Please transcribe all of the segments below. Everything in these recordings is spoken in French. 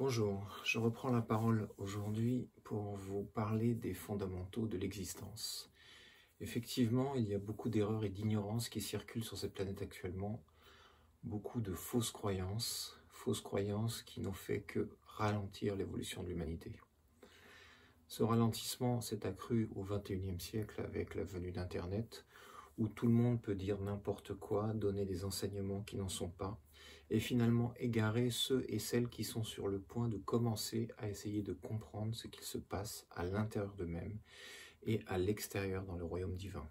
Bonjour, je reprends la parole aujourd'hui pour vous parler des fondamentaux de l'existence. Effectivement, il y a beaucoup d'erreurs et d'ignorance qui circulent sur cette planète actuellement, beaucoup de fausses croyances qui n'ont fait que ralentir l'évolution de l'humanité. Ce ralentissement s'est accru au XXIe siècle avec la venue d'Internet, où tout le monde peut dire n'importe quoi, donner des enseignements qui n'en sont pas, et finalement égarer ceux et celles qui sont sur le point de commencer à essayer de comprendre ce qu'il se passe à l'intérieur d'eux-mêmes et à l'extérieur dans le royaume divin.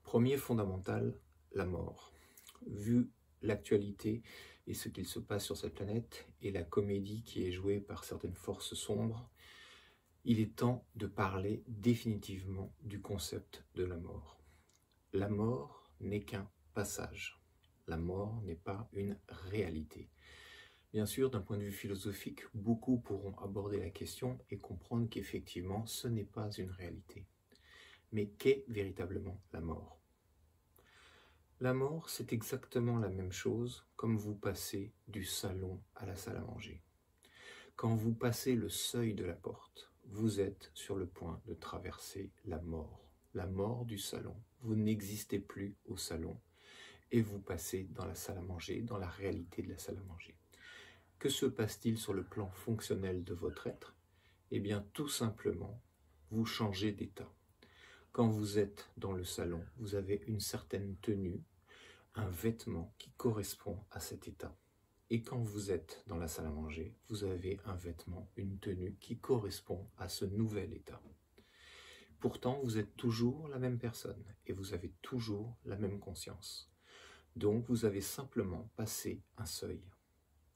Premier fondamental, la mort. Vu l'actualité et ce qu'il se passe sur cette planète et la comédie qui est jouée par certaines forces sombres, il est temps de parler définitivement du concept de la mort. La mort n'est qu'un passage. La mort n'est pas une réalité. Bien sûr, d'un point de vue philosophique, beaucoup pourront aborder la question et comprendre qu'effectivement, ce n'est pas une réalité. Mais qu'est véritablement la mort? La mort, c'est exactement la même chose comme vous passez du salon à la salle à manger. Quand vous passez le seuil de la porte, vous êtes sur le point de traverser la mort du salon. Vous n'existez plus au salon et vous passez dans la salle à manger, dans la réalité de la salle à manger. Que se passe-t-il sur le plan fonctionnel de votre être? Eh bien, tout simplement, vous changez d'état. Quand vous êtes dans le salon, vous avez une certaine tenue, un vêtement qui correspond à cet état. Et quand vous êtes dans la salle à manger, vous avez un vêtement, une tenue qui correspond à ce nouvel état. Pourtant, vous êtes toujours la même personne et vous avez toujours la même conscience. Donc, vous avez simplement passé un seuil.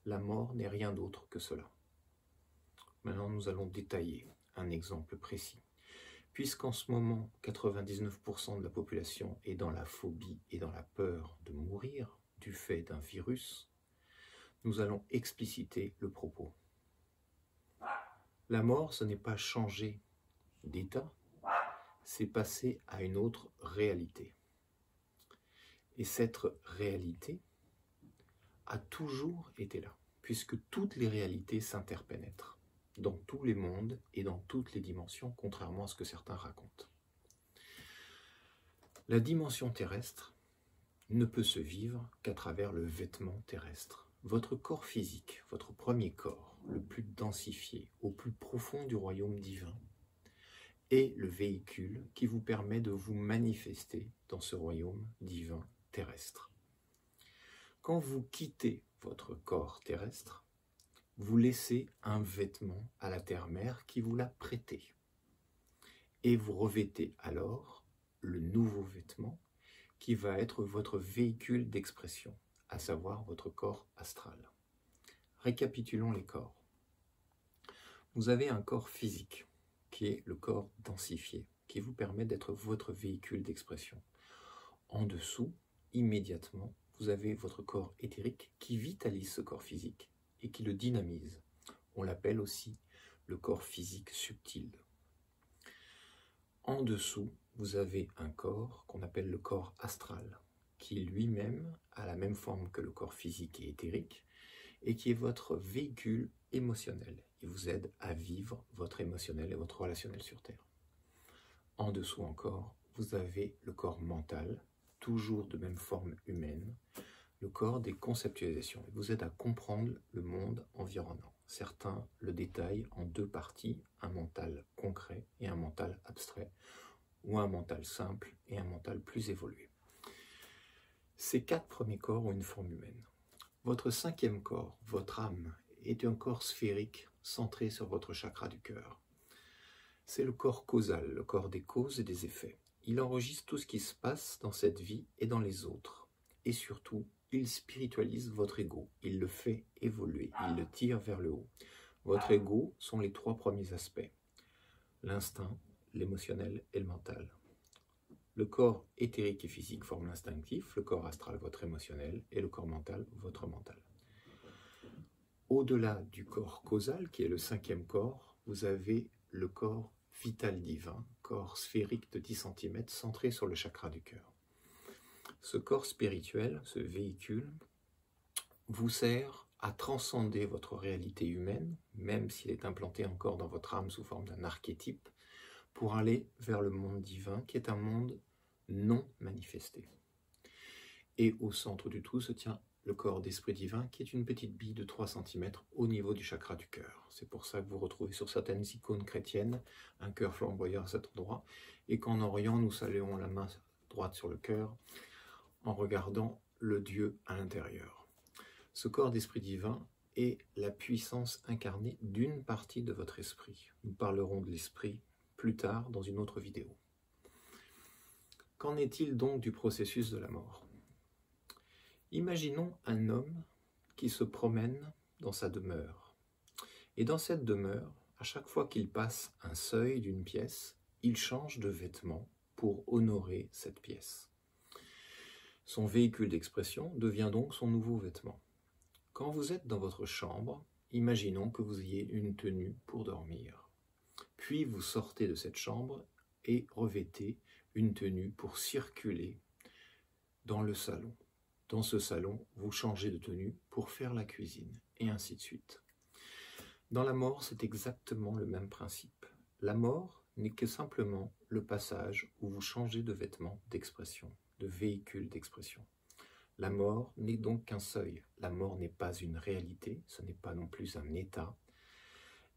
La mort n'est rien d'autre que cela. Maintenant, nous allons détailler un exemple précis. Puisqu'en ce moment, 99% de la population est dans la phobie et dans la peur de mourir du fait d'un virus, nous allons expliciter le propos. La mort, ce n'est pas changer d'état, c'est passer à une autre réalité. Et cette réalité a toujours été là, puisque toutes les réalités s'interpénètrent, dans tous les mondes et dans toutes les dimensions, contrairement à ce que certains racontent. La dimension terrestre ne peut se vivre qu'à travers le vêtement terrestre. Votre corps physique, votre premier corps, le plus densifié, au plus profond du royaume divin, est le véhicule qui vous permet de vous manifester dans ce royaume divin terrestre. Quand vous quittez votre corps terrestre, vous laissez un vêtement à la terre-mère qui vous l'a prêté. Et vous revêtez alors le nouveau vêtement qui va être votre véhicule d'expression, à savoir votre corps astral. Récapitulons les corps. Vous avez un corps physique, qui est le corps densifié, qui vous permet d'être votre véhicule d'expression. En dessous, immédiatement, vous avez votre corps éthérique qui vitalise ce corps physique et qui le dynamise. On l'appelle aussi le corps physique subtil. En dessous, vous avez un corps qu'on appelle le corps astral, qui lui-même a la même forme que le corps physique et éthérique, et qui est votre véhicule émotionnel. Il vous aide à vivre votre émotionnel et votre relationnel sur Terre. En dessous encore, vous avez le corps mental, toujours de même forme humaine, le corps des conceptualisations. Il vous aide à comprendre le monde environnant. Certains le détaillent en deux parties, un mental concret et un mental abstrait, ou un mental simple et un mental plus évolué. Ces quatre premiers corps ont une forme humaine. Votre cinquième corps, votre âme, est un corps sphérique centré sur votre chakra du cœur. C'est le corps causal, le corps des causes et des effets. Il enregistre tout ce qui se passe dans cette vie et dans les autres. Et surtout, il spiritualise votre ego. Il le fait évoluer, il le tire vers le haut. Votre ego sont les trois premiers aspects. L'instinct, l'émotionnel et le mental. Le corps éthérique et physique forme l'instinctif, le corps astral votre émotionnel et le corps mental votre mental. Au-delà du corps causal, qui est le cinquième corps, vous avez le corps vital divin, corps sphérique de 10 cm centré sur le chakra du cœur. Ce corps spirituel, ce véhicule, vous sert à transcender votre réalité humaine, même s'il est implanté encore dans votre âme sous forme d'un archétype, pour aller vers le monde divin, qui est un monde non manifesté. Et au centre du tout se tient le corps d'esprit divin, qui est une petite bille de 3 cm au niveau du chakra du cœur. C'est pour ça que vous retrouvez sur certaines icônes chrétiennes un cœur flamboyant à cet endroit, et qu'en Orient, nous saluons la main droite sur le cœur en regardant le Dieu à l'intérieur. Ce corps d'esprit divin est la puissance incarnée d'une partie de votre esprit. Nous parlerons de l'esprit plus tard dans une autre vidéo. Qu'en est-il donc du processus de la mort? Imaginons un homme qui se promène dans sa demeure. Et dans cette demeure, à chaque fois qu'il passe un seuil d'une pièce, il change de vêtement pour honorer cette pièce. Son véhicule d'expression devient donc son nouveau vêtement. Quand vous êtes dans votre chambre, imaginons que vous ayez une tenue pour dormir. Puis vous sortez de cette chambre et revêtez une tenue pour circuler dans le salon. Dans ce salon, vous changez de tenue pour faire la cuisine, et ainsi de suite. Dans la mort, c'est exactement le même principe. La mort n'est que simplement le passage où vous changez de vêtement d'expression, de véhicule d'expression. La mort n'est donc qu'un seuil. La mort n'est pas une réalité, ce n'est pas non plus un état,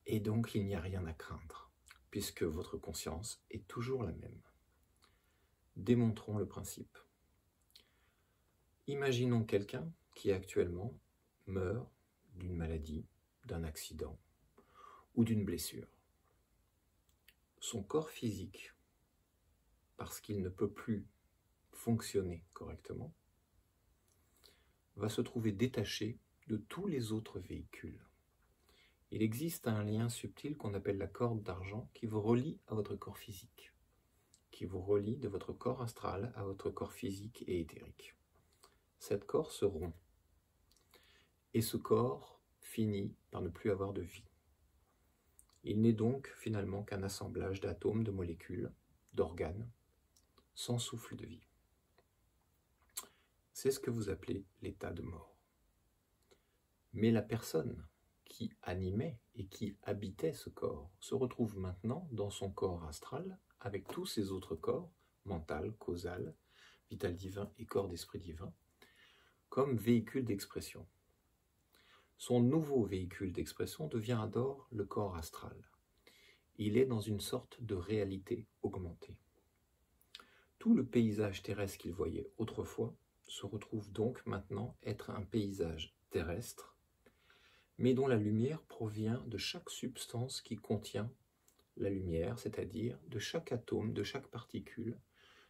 et donc il n'y a rien à craindre, puisque votre conscience est toujours la même. Démontrons le principe. Imaginons quelqu'un qui actuellement meurt d'une maladie, d'un accident ou d'une blessure. Son corps physique, parce qu'il ne peut plus fonctionner correctement, va se trouver détaché de tous les autres véhicules. Il existe un lien subtil qu'on appelle la corde d'argent qui vous relie à votre corps physique, qui vous relie de votre corps astral à votre corps physique et éthérique. Cette corde se rompt, et ce corps finit par ne plus avoir de vie. Il n'est donc finalement qu'un assemblage d'atomes, de molécules, d'organes, sans souffle de vie. C'est ce que vous appelez l'état de mort. Mais la personne qui animait et qui habitait ce corps se retrouve maintenant dans son corps astral avec tous ses autres corps, mental, causal, vital divin et corps d'esprit divin, comme véhicule d'expression. Son nouveau véhicule d'expression devient alors le corps astral. Il est dans une sorte de réalité augmentée. Tout le paysage terrestre qu'il voyait autrefois se retrouve donc maintenant être un paysage terrestre, mais dont la lumière provient de chaque substance qui contient la lumière, c'est-à-dire de chaque atome, de chaque particule,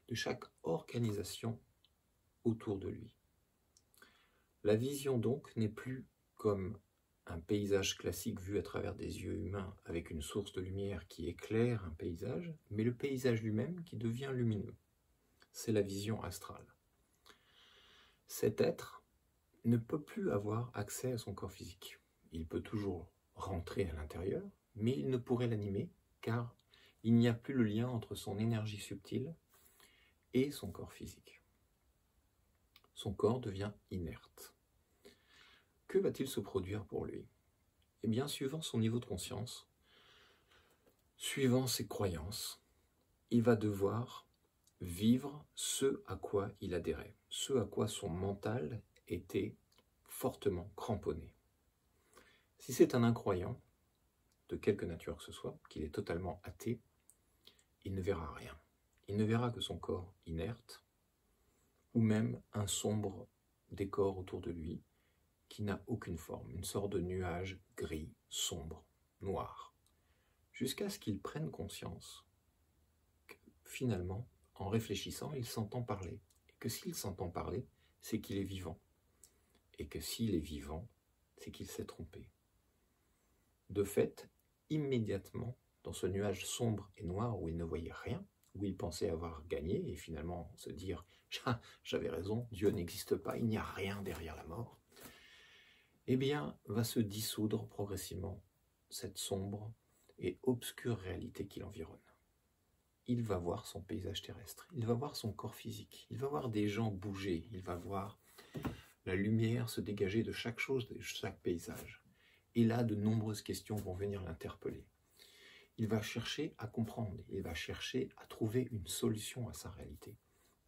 de chaque organisation autour de lui. La vision donc n'est plus comme un paysage classique vu à travers des yeux humains avec une source de lumière qui éclaire un paysage, mais le paysage lui-même qui devient lumineux. C'est la vision astrale. Cet être ne peut plus avoir accès à son corps physique. Il peut toujours rentrer à l'intérieur, mais il ne pourrait l'animer car il n'y a plus le lien entre son énergie subtile et son corps physique. Son corps devient inerte. Que va-t-il se produire pour lui? Eh bien, suivant son niveau de conscience, suivant ses croyances, il va devoir vivre ce à quoi il adhérait, ce à quoi son mental était fortement cramponné. Si c'est un incroyant, de quelque nature que ce soit, qu'il est totalement athée, il ne verra rien. Il ne verra que son corps inerte, ou même un sombre décor autour de lui, qui n'a aucune forme, une sorte de nuage gris, sombre, noir, jusqu'à ce qu'il prenne conscience que, finalement, en réfléchissant, il s'entend parler, et que s'il s'entend parler, c'est qu'il est vivant, et que s'il est vivant, c'est qu'il s'est trompé. De fait, immédiatement, dans ce nuage sombre et noir où il ne voyait rien, où il pensait avoir gagné, et finalement se dire « j'avais raison, Dieu n'existe pas, il n'y a rien derrière la mort », eh bien, va se dissoudre progressivement cette sombre et obscure réalité qui l'environne. Il va voir son paysage terrestre, il va voir son corps physique, il va voir des gens bouger, il va voir la lumière se dégager de chaque chose, de chaque paysage. Et là, de nombreuses questions vont venir l'interpeller. Il va chercher à comprendre, il va chercher à trouver une solution à sa réalité.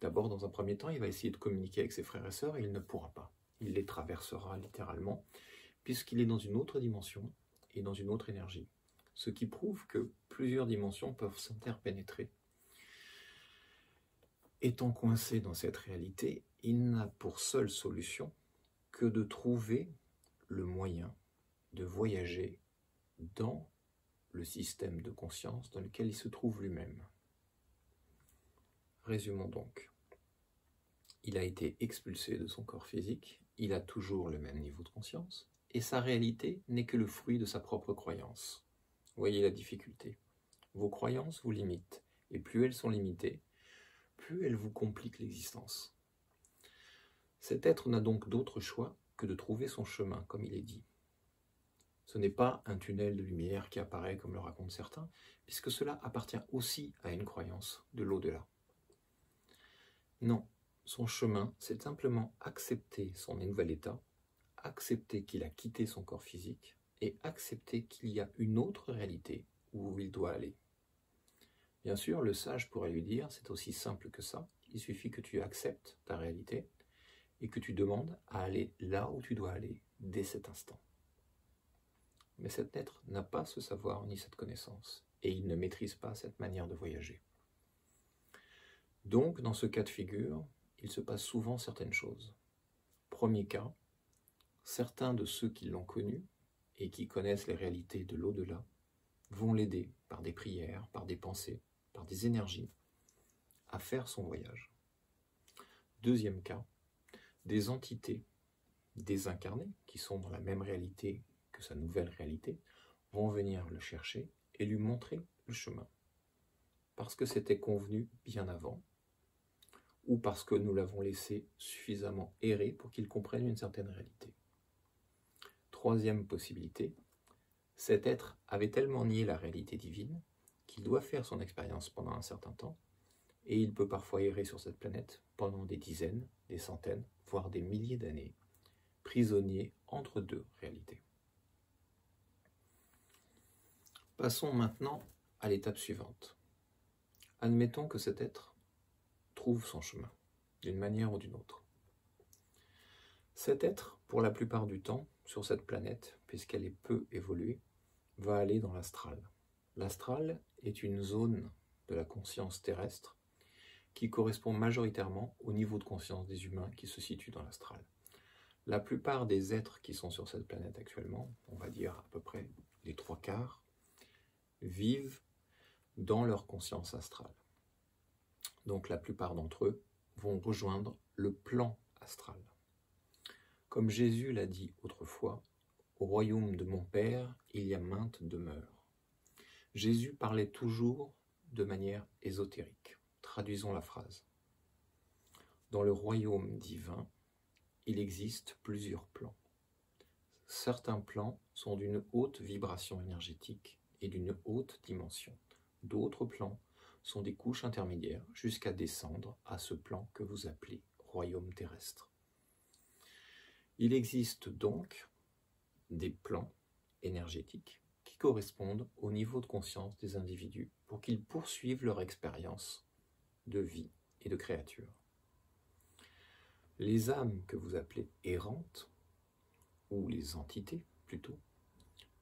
D'abord, dans un premier temps, il va essayer de communiquer avec ses frères et sœurs et il ne pourra pas. Il les traversera littéralement, puisqu'il est dans une autre dimension et dans une autre énergie. Ce qui prouve que plusieurs dimensions peuvent s'interpénétrer. Étant coincé dans cette réalité, il n'a pour seule solution que de trouver le moyen de voyager dans le système de conscience dans lequel il se trouve lui-même. Résumons donc. Il a été expulsé de son corps physique, il a toujours le même niveau de conscience, et sa réalité n'est que le fruit de sa propre croyance. Voyez la difficulté. Vos croyances vous limitent, et plus elles sont limitées, plus elles vous compliquent l'existence. Cet être n'a donc d'autre choix que de trouver son chemin, comme il est dit. Ce n'est pas un tunnel de lumière qui apparaît, comme le racontent certains, puisque cela appartient aussi à une croyance de l'au-delà. Non, son chemin, c'est simplement accepter son nouvel état, accepter qu'il a quitté son corps physique et accepter qu'il y a une autre réalité où il doit aller. Bien sûr, le sage pourrait lui dire, c'est aussi simple que ça, il suffit que tu acceptes ta réalité et que tu demandes à aller là où tu dois aller dès cet instant. Mais cet être n'a pas ce savoir ni cette connaissance, et il ne maîtrise pas cette manière de voyager. Donc, dans ce cas de figure, il se passe souvent certaines choses. Premier cas, certains de ceux qui l'ont connu et qui connaissent les réalités de l'au-delà vont l'aider par des prières, par des pensées, par des énergies, à faire son voyage. Deuxième cas, des entités désincarnées, qui sont dans la même réalité que sa nouvelle réalité, vont venir le chercher et lui montrer le chemin. Parce que c'était convenu bien avant, ou parce que nous l'avons laissé suffisamment errer pour qu'il comprenne une certaine réalité. Troisième possibilité, cet être avait tellement nié la réalité divine qu'il doit faire son expérience pendant un certain temps, et il peut parfois errer sur cette planète pendant des dizaines, des centaines, voire des milliers d'années, prisonnier entre deux réalités. Passons maintenant à l'étape suivante. Admettons que cet être trouve son chemin, d'une manière ou d'une autre. Cet être, pour la plupart du temps, sur cette planète, puisqu'elle est peu évoluée, va aller dans l'astral. L'astral est une zone de la conscience terrestre qui correspond majoritairement au niveau de conscience des humains qui se situe dans l'astral. La plupart des êtres qui sont sur cette planète actuellement, on va dire à peu près les 3/4, vivent dans leur conscience astrale. Donc la plupart d'entre eux vont rejoindre le plan astral. Comme Jésus l'a dit autrefois, au royaume de mon Père, il y a maintes demeures. Jésus parlait toujours de manière ésotérique. Traduisons la phrase. Dans le royaume divin, il existe plusieurs plans. Certains plans sont d'une haute vibration énergétique et d'une haute dimension. D'autres plans sont des couches intermédiaires jusqu'à descendre à ce plan que vous appelez royaume terrestre. Il existe donc des plans énergétiques qui correspondent au niveau de conscience des individus pour qu'ils poursuivent leur expérience de vie et de créature. Les âmes que vous appelez errantes, ou les entités plutôt,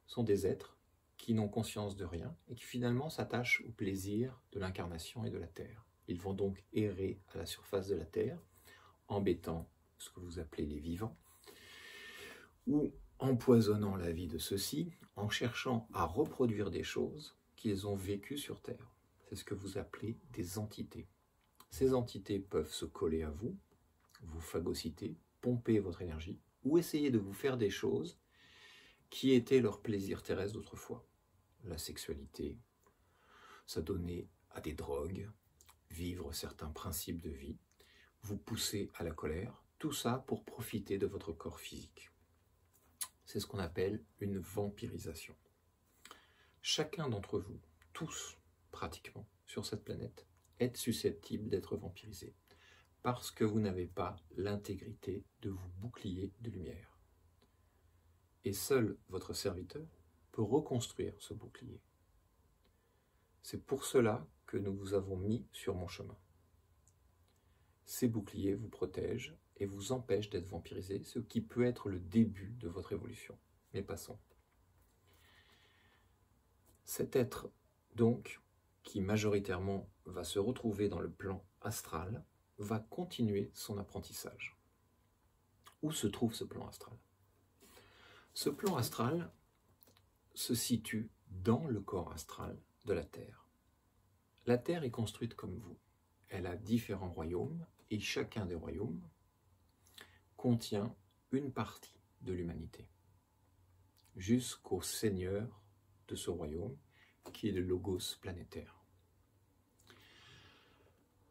sont des êtres qui n'ont conscience de rien et qui finalement s'attachent au plaisir de l'incarnation et de la Terre. Ils vont donc errer à la surface de la Terre, embêtant ce que vous appelez les vivants, ou empoisonnant la vie de ceux-ci en cherchant à reproduire des choses qu'ils ont vécues sur Terre. C'est ce que vous appelez des entités. Ces entités peuvent se coller à vous, vous phagocyter, pomper votre énergie, ou essayer de vous faire des choses qui étaient leur plaisir terrestre d'autrefois. La sexualité, s'adonner à des drogues, vivre certains principes de vie, vous pousser à la colère, tout ça pour profiter de votre corps physique. C'est ce qu'on appelle une vampirisation. Chacun d'entre vous, tous pratiquement, sur cette planète, est susceptible d'être vampirisé parce que vous n'avez pas l'intégrité de vos boucliers de lumière. Et seul votre serviteur peut reconstruire ce bouclier. C'est pour cela que nous vous avons mis sur mon chemin. Ces boucliers vous protègent et vous empêchent d'être vampirisés, ce qui peut être le début de votre évolution. Mais passons. Cet être, donc, qui majoritairement va se retrouver dans le plan astral, va continuer son apprentissage. Où se trouve ce plan astral? Ce plan astral se situe dans le corps astral de la Terre. La Terre est construite comme vous. Elle a différents royaumes et chacun des royaumes contient une partie de l'humanité, jusqu'au seigneur de ce royaume qui est le logos planétaire.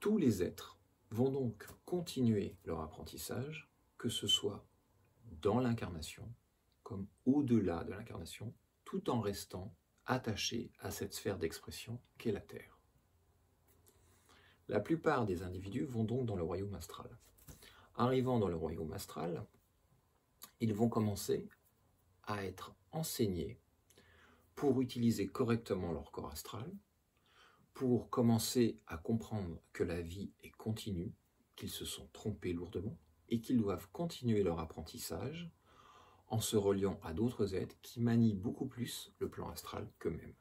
Tous les êtres vont donc continuer leur apprentissage, que ce soit dans l'incarnation comme au-delà de l'incarnation, tout en restant attachés à cette sphère d'expression qu'est la Terre. La plupart des individus vont donc dans le royaume astral. Arrivant dans le royaume astral, ils vont commencer à être enseignés pour utiliser correctement leur corps astral, pour commencer à comprendre que la vie est continue, qu'ils se sont trompés lourdement et qu'ils doivent continuer leur apprentissage en se reliant à d'autres êtres qui manient beaucoup plus le plan astral qu'eux-mêmes.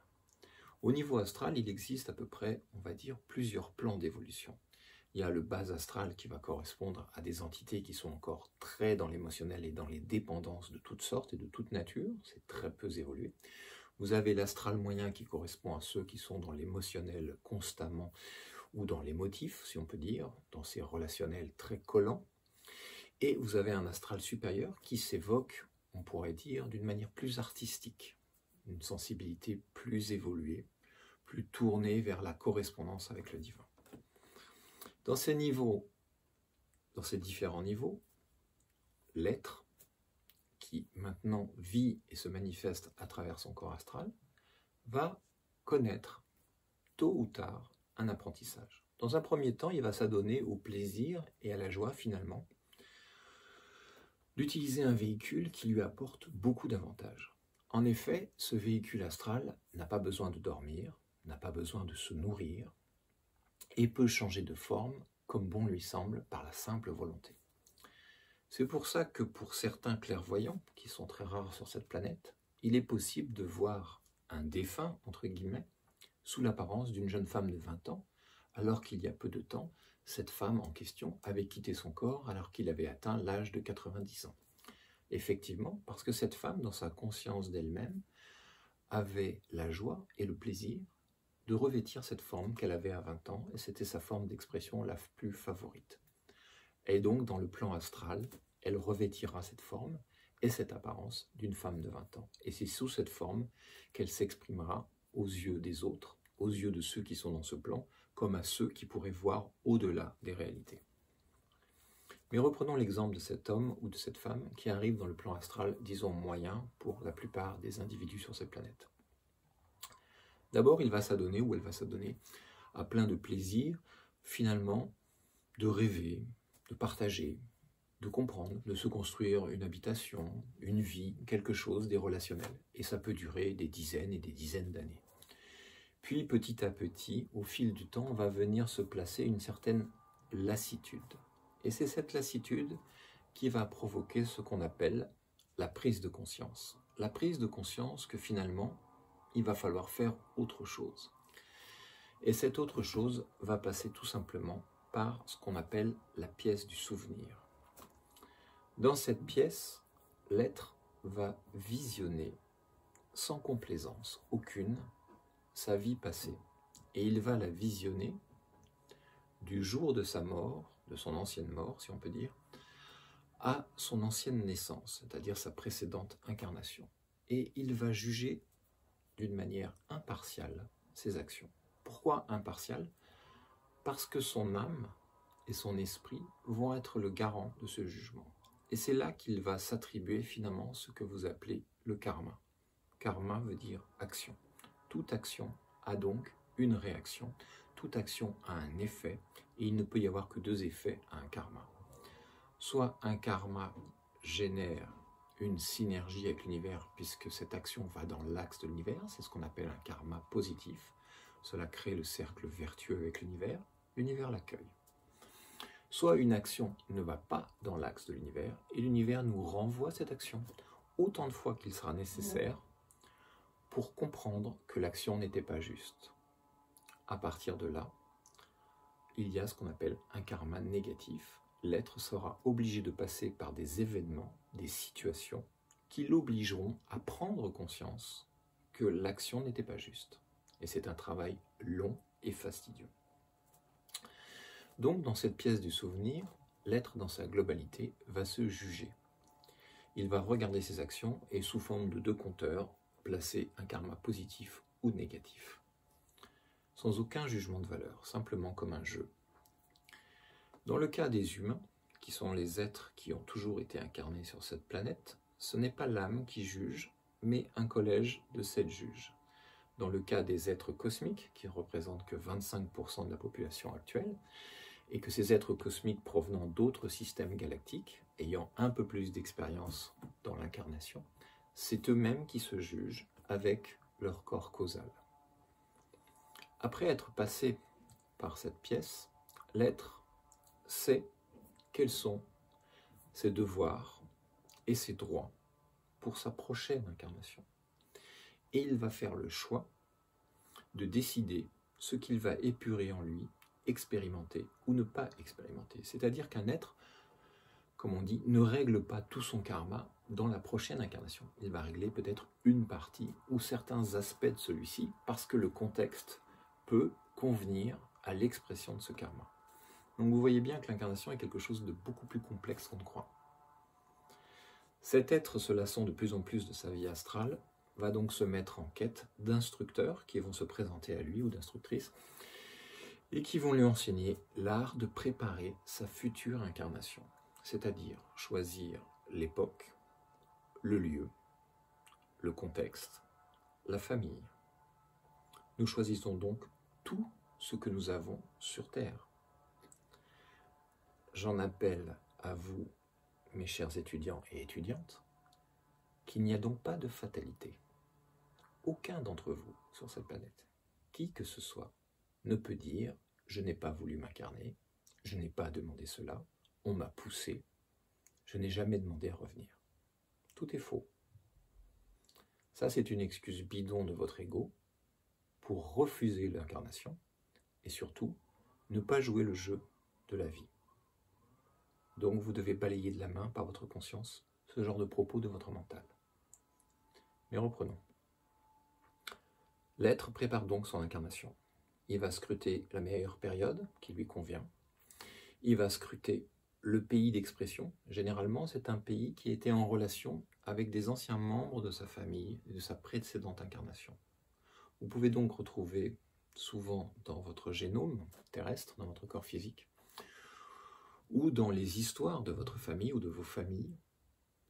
Au niveau astral, il existe à peu près, on va dire, plusieurs plans d'évolution. Il y a le bas astral qui va correspondre à des entités qui sont encore très dans l'émotionnel et dans les dépendances de toutes sortes et de toute nature, c'est très peu évolué. Vous avez l'astral moyen qui correspond à ceux qui sont dans l'émotionnel constamment ou dans l'émotif, si on peut dire, dans ces relationnels très collants. Et vous avez un astral supérieur qui s'évoque, on pourrait dire, d'une manière plus artistique, une sensibilité plus évoluée, plus tournée vers la correspondance avec le divin. Dans ces niveaux, dans ces différents niveaux, l'être qui maintenant vit et se manifeste à travers son corps astral, va connaître tôt ou tard un apprentissage. Dans un premier temps, il va s'adonner au plaisir et à la joie finalement d'utiliser un véhicule qui lui apporte beaucoup d'avantages. En effet, ce véhicule astral n'a pas besoin de dormir, n'a pas besoin de se nourrir et peut changer de forme comme bon lui semble par la simple volonté. C'est pour ça que pour certains clairvoyants, qui sont très rares sur cette planète, il est possible de voir un défunt, entre guillemets, sous l'apparence d'une jeune femme de 20 ans, alors qu'il y a peu de temps, cette femme en question avait quitté son corps alors qu'il avait atteint l'âge de 90 ans. Effectivement, parce que cette femme, dans sa conscience d'elle-même, avait la joie et le plaisir de revêtir cette forme qu'elle avait à 20 ans, et c'était sa forme d'expression la plus favorite. Et donc, dans le plan astral, elle revêtira cette forme et cette apparence d'une femme de 20 ans. Et c'est sous cette forme qu'elle s'exprimera aux yeux des autres, aux yeux de ceux qui sont dans ce plan, comme à ceux qui pourraient voir au-delà des réalités. Mais reprenons l'exemple de cet homme ou de cette femme qui arrive dans le plan astral, disons moyen, pour la plupart des individus sur cette planète. D'abord, il va s'adonner, ou elle va s'adonner, à plein de plaisirs, finalement, de rêver, de partager, de comprendre, de se construire une habitation, une vie, quelque chose, des relationnels. Et ça peut durer des dizaines et des dizaines d'années. Puis, petit à petit, au fil du temps, va venir se placer une certaine lassitude. Et c'est cette lassitude qui va provoquer ce qu'on appelle la prise de conscience. La prise de conscience que finalement, il va falloir faire autre chose. Et cette autre chose va passer tout simplement par ce qu'on appelle la pièce du souvenir. Dans cette pièce, l'être va visionner, sans complaisance aucune, sa vie passée. Et il va la visionner du jour de sa mort, de son ancienne mort, si on peut dire, à son ancienne naissance, c'est-à-dire sa précédente incarnation. Et il va juger d'une manière impartiale ses actions. Pourquoi impartiale? Parce que son âme et son esprit vont être le garant de ce jugement. Et c'est là qu'il va s'attribuer finalement ce que vous appelez le karma. Karma veut dire action. Toute action a donc une réaction. Toute action a un effet. et il ne peut y avoir que deux effets à un karma. Soit un karma génère une synergie avec l'univers, puisque cette action va dans l'axe de l'univers, c'est ce qu'on appelle un karma positif. Cela crée le cercle vertueux avec l'univers l'accueille. Soit une action ne va pas dans l'axe de l'univers, et l'univers nous renvoie cette action autant de fois qu'il sera nécessaire pour comprendre que l'action n'était pas juste. À partir de là, il y a ce qu'on appelle un karma négatif. L'être sera obligé de passer par des événements, des situations qui l'obligeront à prendre conscience que l'action n'était pas juste. Et c'est un travail long et fastidieux. Donc, dans cette pièce du souvenir, l'être dans sa globalité va se juger. Il va regarder ses actions et, sous forme de deux compteurs, placer un karma positif ou négatif. Sans aucun jugement de valeur, simplement comme un jeu. Dans le cas des humains, qui sont les êtres qui ont toujours été incarnés sur cette planète, ce n'est pas l'âme qui juge, mais un collège de 7 juges. Dans le cas des êtres cosmiques, qui ne représentent que 25% de la population actuelle, et que ces êtres cosmiques provenant d'autres systèmes galactiques, ayant un peu plus d'expérience dans l'incarnation, c'est eux-mêmes qui se jugent avec leur corps causal. Après être passé par cette pièce, l'être sait quels sont ses devoirs et ses droits pour sa prochaine incarnation. Et il va faire le choix de décider ce qu'il va épurer en lui, expérimenter ou ne pas expérimenter. C'est-à-dire qu'un être, comme on dit, ne règle pas tout son karma dans la prochaine incarnation. Il va régler peut-être une partie ou certains aspects de celui-ci parce que le contexte peut convenir à l'expression de ce karma. Donc vous voyez bien que l'incarnation est quelque chose de beaucoup plus complexe qu'on ne croit. Cet être se lassant de plus en plus de sa vie astrale va donc se mettre en quête d'instructeurs qui vont se présenter à lui ou d'instructrices et qui vont lui enseigner l'art de préparer sa future incarnation, c'est-à-dire choisir l'époque, le lieu, le contexte, la famille. Nous choisissons donc tout ce que nous avons sur Terre. J'en appelle à vous, mes chers étudiants et étudiantes, qu'il n'y a donc pas de fatalité. Aucun d'entre vous sur cette planète, qui que ce soit, ne peut dire « je n'ai pas voulu m'incarner, je n'ai pas demandé cela, on m'a poussé, je n'ai jamais demandé à revenir ». Tout est faux. Ça, c'est une excuse bidon de votre ego pour refuser l'incarnation et surtout ne pas jouer le jeu de la vie. Donc vous devez balayer de la main par votre conscience ce genre de propos de votre mental. Mais reprenons. L'être prépare donc son incarnation. Il va scruter la meilleure période qui lui convient. Il va scruter le pays d'expression. Généralement, c'est un pays qui était en relation avec des anciens membres de sa famille et de sa précédente incarnation. Vous pouvez donc retrouver souvent dans votre génome terrestre, dans votre corps physique, ou dans les histoires de votre famille ou de vos familles,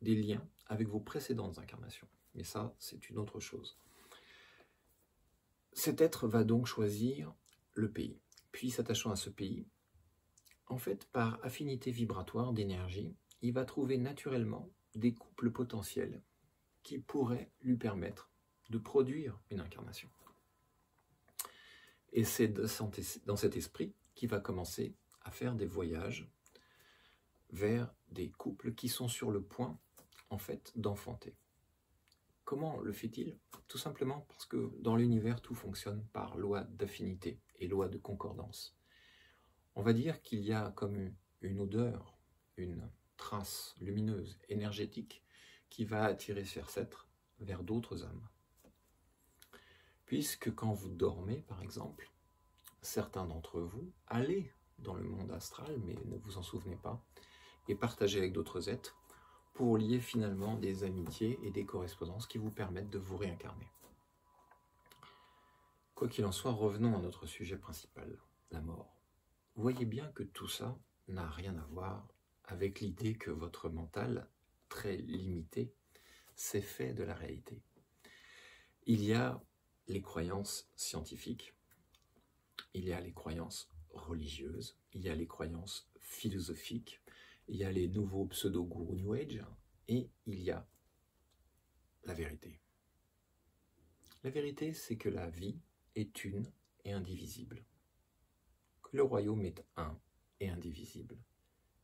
des liens avec vos précédentes incarnations. Mais ça, c'est une autre chose. Cet être va donc choisir le pays. Puis, s'attachant à ce pays, en fait, par affinité vibratoire d'énergie, il va trouver naturellement des couples potentiels qui pourraient lui permettre de produire une incarnation. Et c'est dans cet esprit qu'il va commencer à faire des voyages vers des couples qui sont sur le point, en fait, d'enfanter. Comment le fait-il? Tout simplement parce que dans l'univers, tout fonctionne par loi d'affinité et loi de concordance. On va dire qu'il y a comme une odeur, une trace lumineuse, énergétique, qui va attirer cet être vers d'autres âmes. Puisque quand vous dormez, par exemple, certains d'entre vous allez dans le monde astral, mais ne vous en souvenez pas, et partagez avec d'autres êtres pour lier finalement des amitiés et des correspondances qui vous permettent de vous réincarner. Quoi qu'il en soit, revenons à notre sujet principal, la mort. Vous voyez bien que tout ça n'a rien à voir avec l'idée que votre mental, très limité, s'est fait de la réalité. Il y a les croyances scientifiques, il y a les croyances religieuses, il y a les croyances philosophiques, il y a les nouveaux pseudo-gourous New Age, et il y a la vérité. La vérité, c'est que la vie est une et indivisible, que le royaume est un et indivisible,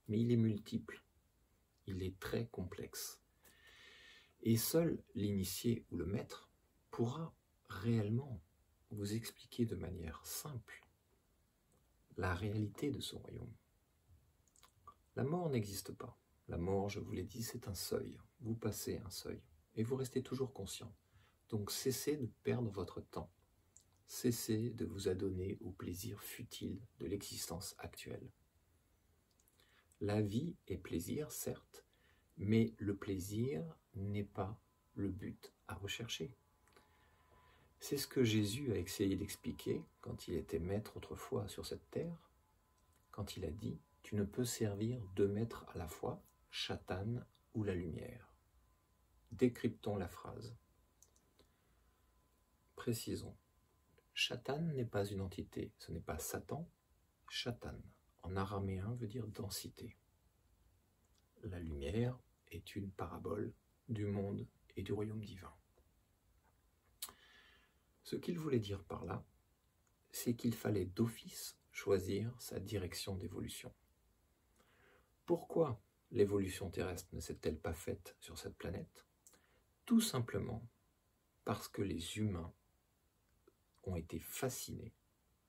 mais il est multiple, il est très complexe. Et seul l'initié ou le maître pourra réellement vous expliquer de manière simple la réalité de ce royaume. La mort n'existe pas. La mort, je vous l'ai dit, c'est un seuil. Vous passez un seuil et vous restez toujours conscient. Donc cessez de perdre votre temps. Cessez de vous adonner au plaisir futile de l'existence actuelle. La vie est plaisir, certes, mais le plaisir n'est pas le but à rechercher. C'est ce que Jésus a essayé d'expliquer quand il était maître autrefois sur cette terre, quand il a dit « Tu ne peux servir deux maîtres à la fois, Satan ou la lumière ». Décryptons la phrase. Précisons. Satan n'est pas une entité, ce n'est pas Satan. Satan, en araméen, veut dire densité. La lumière est une parabole du monde et du royaume divin. Ce qu'il voulait dire par là, c'est qu'il fallait d'office choisir sa direction d'évolution. Pourquoi l'évolution terrestre ne s'est-elle pas faite sur cette planète? Tout simplement parce que les humains ont été fascinés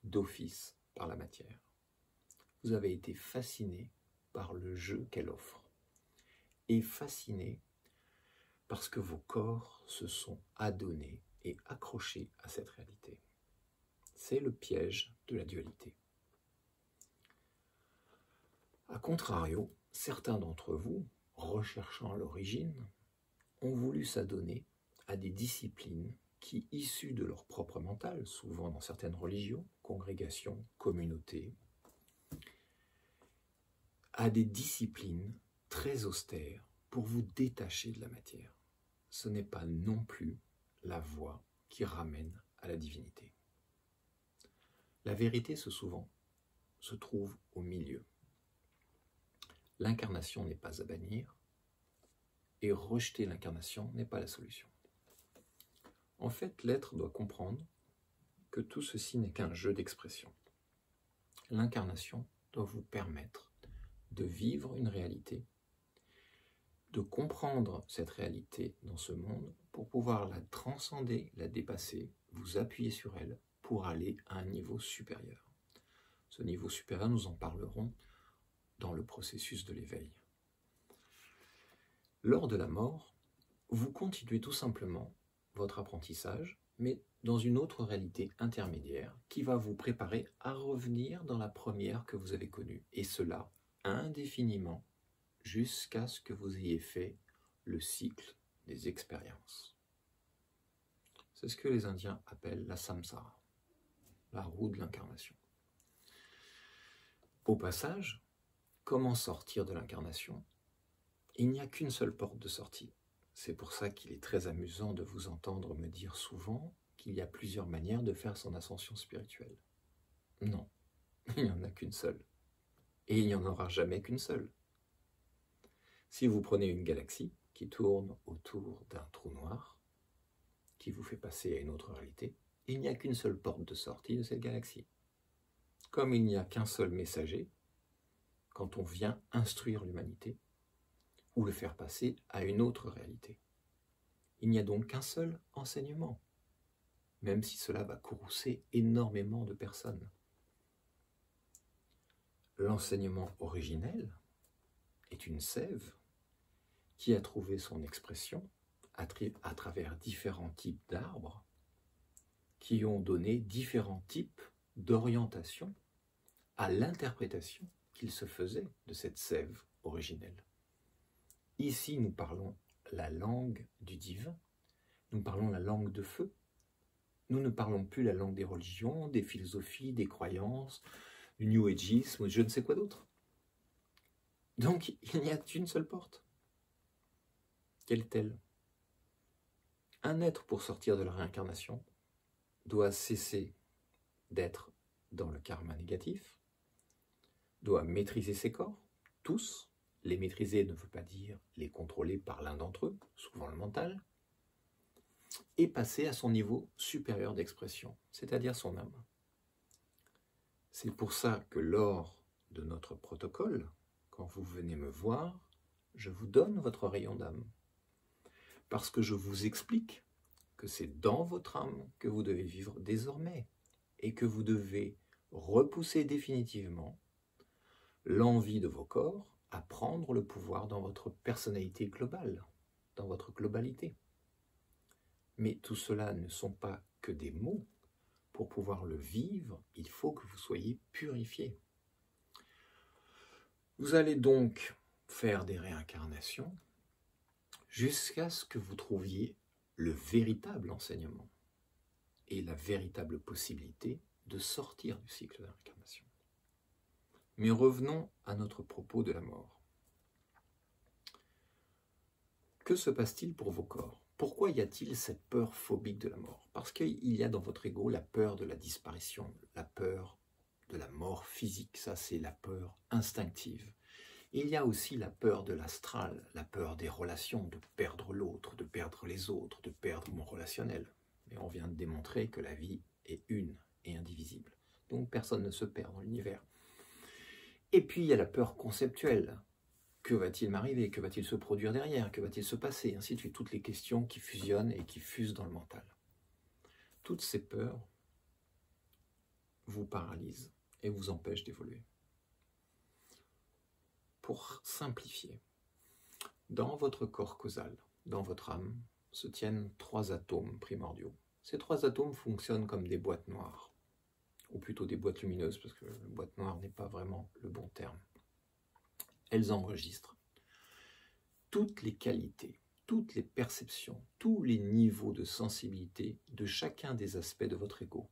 d'office par la matière. Vous avez été fascinés par le jeu qu'elle offre et fascinés parce que vos corps se sont adonnés et accrochés à cette réalité. C'est le piège de la dualité. A contrario, certains d'entre vous, recherchant l'origine, ont voulu s'adonner à des disciplines qui, issues de leur propre mental, souvent dans certaines religions, congrégations, communautés, à des disciplines très austères pour vous détacher de la matière. Ce n'est pas non plus la voie qui ramène à la divinité. La vérité, souvent, se trouve au milieu. L'incarnation n'est pas à bannir, et rejeter l'incarnation n'est pas la solution. En fait, l'être doit comprendre que tout ceci n'est qu'un jeu d'expression. L'incarnation doit vous permettre de vivre une réalité, de comprendre cette réalité dans ce monde pour pouvoir la transcender, la dépasser, vous appuyer sur elle pour aller à un niveau supérieur. Ce niveau supérieur, nous en parlerons dans le processus de l'éveil. Lors de la mort, vous continuez tout simplement votre apprentissage, mais dans une autre réalité intermédiaire qui va vous préparer à revenir dans la première que vous avez connue, et cela indéfiniment jusqu'à ce que vous ayez fait le cycle des expériences. C'est ce que les Indiens appellent la samsara, la roue de l'incarnation. Au passage, comment sortir de l'incarnation? Il n'y a qu'une seule porte de sortie. C'est pour ça qu'il est très amusant de vous entendre me dire souvent qu'il y a plusieurs manières de faire son ascension spirituelle. Non, il n'y en a qu'une seule. Et il n'y en aura jamais qu'une seule. Si vous prenez une galaxie qui tourne autour d'un trou noir, qui vous fait passer à une autre réalité, il n'y a qu'une seule porte de sortie de cette galaxie. Comme il n'y a qu'un seul messager, quand on vient instruire l'humanité, ou le faire passer à une autre réalité. Il n'y a donc qu'un seul enseignement, même si cela va courroucer énormément de personnes. L'enseignement originel est une sève qui a trouvé son expression à travers différents types d'arbres qui ont donné différents types d'orientation à l'interprétation qu'il se faisait de cette sève originelle. Ici, nous parlons la langue du divin, nous parlons la langue de feu. Nous ne parlons plus la langue des religions, des philosophies, des croyances, du New Ageisme ou je ne sais quoi d'autre. Donc, il n'y a qu'une seule porte. Quelle est-elle? Un être, pour sortir de la réincarnation, doit cesser d'être dans le karma négatif, doit maîtriser ses corps, tous. Les maîtriser ne veut pas dire les contrôler par l'un d'entre eux, souvent le mental, et passer à son niveau supérieur d'expression, c'est-à-dire son âme. C'est pour ça que lors de notre protocole, quand vous venez me voir, je vous donne votre rayon d'âme. Parce que je vous explique que c'est dans votre âme que vous devez vivre désormais et que vous devez repousser définitivement l'envie de vos corps à prendre le pouvoir dans votre personnalité globale, dans votre globalité. Mais tout cela ne sont pas que des mots. Pour pouvoir le vivre, il faut que vous soyez purifié. Vous allez donc faire des réincarnations jusqu'à ce que vous trouviez le véritable enseignement et la véritable possibilité de sortir du cycle de réincarnation. Mais revenons à notre propos de la mort. Que se passe-t-il pour vos corps? Pourquoi y a-t-il cette peur phobique de la mort? Parce qu'il y a dans votre ego la peur de la disparition, la peur de la mort physique, ça c'est la peur instinctive. Il y a aussi la peur de l'astral, la peur des relations, de perdre l'autre, de perdre les autres, de perdre mon relationnel. Mais on vient de démontrer que la vie est une et indivisible. Donc personne ne se perd dans l'univers. Et puis il y a la peur conceptuelle. Que va-t-il m'arriver? Que va-t-il se produire derrière? Que va-t-il se passer? Ainsi de suite, toutes les questions qui fusionnent et qui fusent dans le mental. Toutes ces peurs vous paralysent et vous empêchent d'évoluer. Pour simplifier, dans votre corps causal, dans votre âme, se tiennent 3 atomes primordiaux. Ces 3 atomes fonctionnent comme des boîtes noires, ou plutôt des boîtes lumineuses, parce que boîte noire n'est pas vraiment le bon terme. Elles enregistrent toutes les qualités, toutes les perceptions, tous les niveaux de sensibilité de chacun des aspects de votre ego,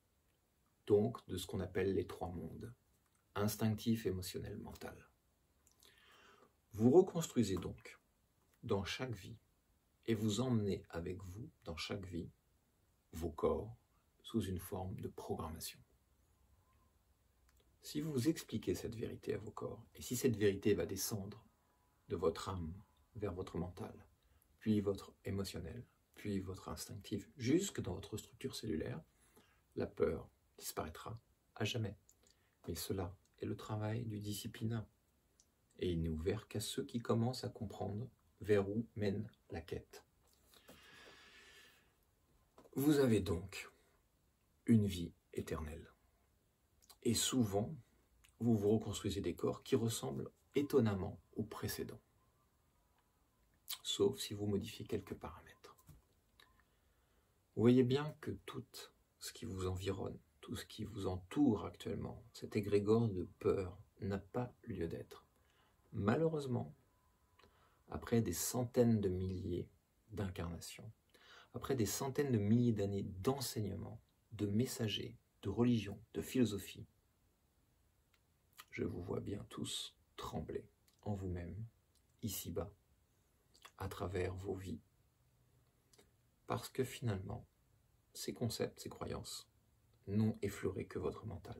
donc de ce qu'on appelle les 3 mondes, instinctif, émotionnel, mental. Vous reconstruisez donc dans chaque vie et vous emmenez avec vous dans chaque vie vos corps sous une forme de programmation. Si vous expliquez cette vérité à vos corps, et si cette vérité va descendre de votre âme vers votre mental, puis votre émotionnel, puis votre instinctif, jusque dans votre structure cellulaire, la peur disparaîtra à jamais. Mais cela est le travail du disciplina. Et il n'est ouvert qu'à ceux qui commencent à comprendre vers où mène la quête. Vous avez donc une vie éternelle. Et souvent, vous vous reconstruisez des corps qui ressemblent étonnamment aux précédents. Sauf si vous modifiez quelques paramètres. Vous voyez bien que tout ce qui vous environne, tout ce qui vous entoure actuellement, cet égrégore de peur n'a pas lieu d'être. Malheureusement, après des centaines de milliers d'incarnations, après des centaines de milliers d'années d'enseignement, de messagers, de religion, de philosophie, je vous vois bien tous trembler en vous-même, ici-bas, à travers vos vies. Parce que finalement, ces concepts, ces croyances, n'ont effleuré que votre mental.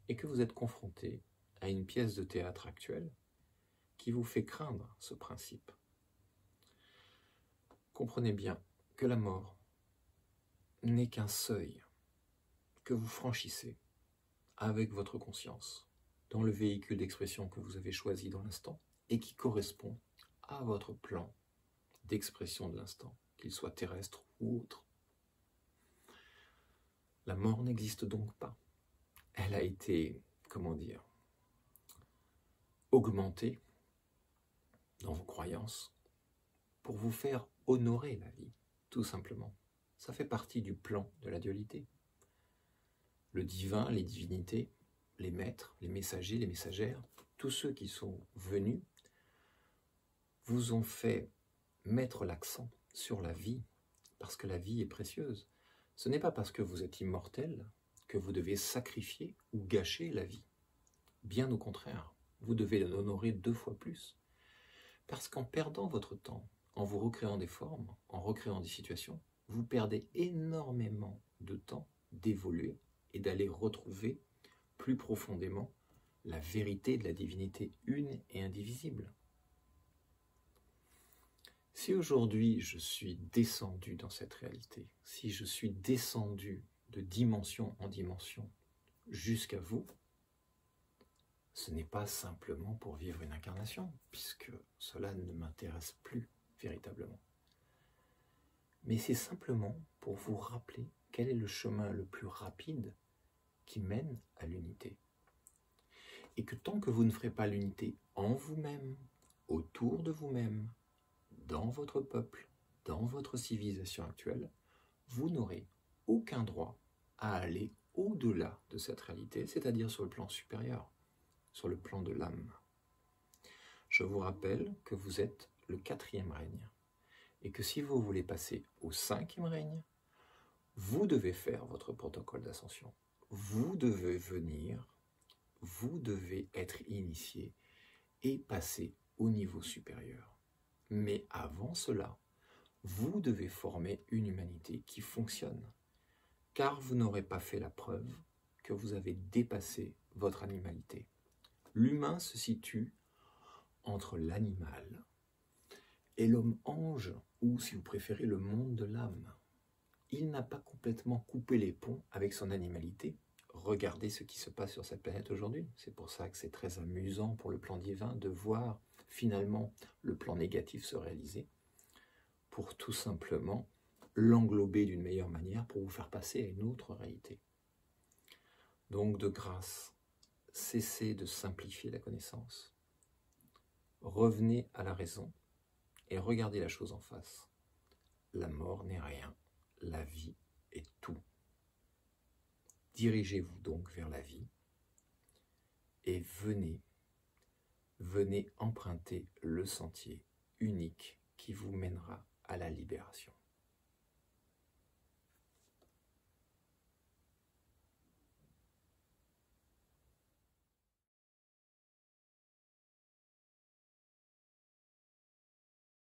Et que vous êtes confronté à une pièce de théâtre actuelle qui vous fait craindre ce principe. Comprenez bien que la mort n'est qu'un seuil que vous franchissez avec votre conscience dans le véhicule d'expression que vous avez choisi dans l'instant et qui correspond à votre plan d'expression de l'instant, qu'il soit terrestre ou autre. La mort n'existe donc pas. Elle a été, augmentée dans vos croyances pour vous faire honorer la vie, tout simplement. Ça fait partie du plan de la dualité. Le divin, les divinités, les maîtres, les messagers, les messagères, tous ceux qui sont venus vous ont fait mettre l'accent sur la vie, parce que la vie est précieuse. Ce n'est pas parce que vous êtes immortel que vous devez sacrifier ou gâcher la vie. Bien au contraire, vous devez l'honorer 2 fois plus. Parce qu'en perdant votre temps, en vous recréant des formes, en recréant des situations, vous perdez énormément de temps d'évoluer et d'aller retrouver plus profondément la vérité de la divinité une et indivisible. Si aujourd'hui je suis descendu dans cette réalité, si je suis descendu de dimension en dimension jusqu'à vous, ce n'est pas simplement pour vivre une incarnation, puisque cela ne m'intéresse plus véritablement. Mais c'est simplement pour vous rappeler quel est le chemin le plus rapide qui mène à l'unité. Et que tant que vous ne ferez pas l'unité en vous-même, autour de vous-même, dans votre peuple, dans votre civilisation actuelle, vous n'aurez aucun droit à aller au-delà de cette réalité, c'est-à-dire sur le plan supérieur, sur le plan de l'âme. Je vous rappelle que vous êtes le 4e règne, et que si vous voulez passer au 5e règne, vous devez faire votre protocole d'ascension. Vous devez venir, vous devez être initié et passer au niveau supérieur. Mais avant cela, vous devez former une humanité qui fonctionne, car vous n'aurez pas fait la preuve que vous avez dépassé votre animalité. L'humain se situe entre l'animal et l'homme-ange, ou si vous préférez le monde de l'âme. Il n'a pas complètement coupé les ponts avec son animalité. Regardez ce qui se passe sur cette planète aujourd'hui. C'est pour ça que c'est très amusant pour le plan divin de voir finalement le plan négatif se réaliser, pour tout simplement l'englober d'une meilleure manière pour vous faire passer à une autre réalité. Donc de grâce, cessez de simplifier la connaissance. Revenez à la raison et regardez la chose en face. La mort n'est rien, la vie est tout. Dirigez-vous donc vers la vie et venez emprunter le sentier unique qui vous mènera à la libération.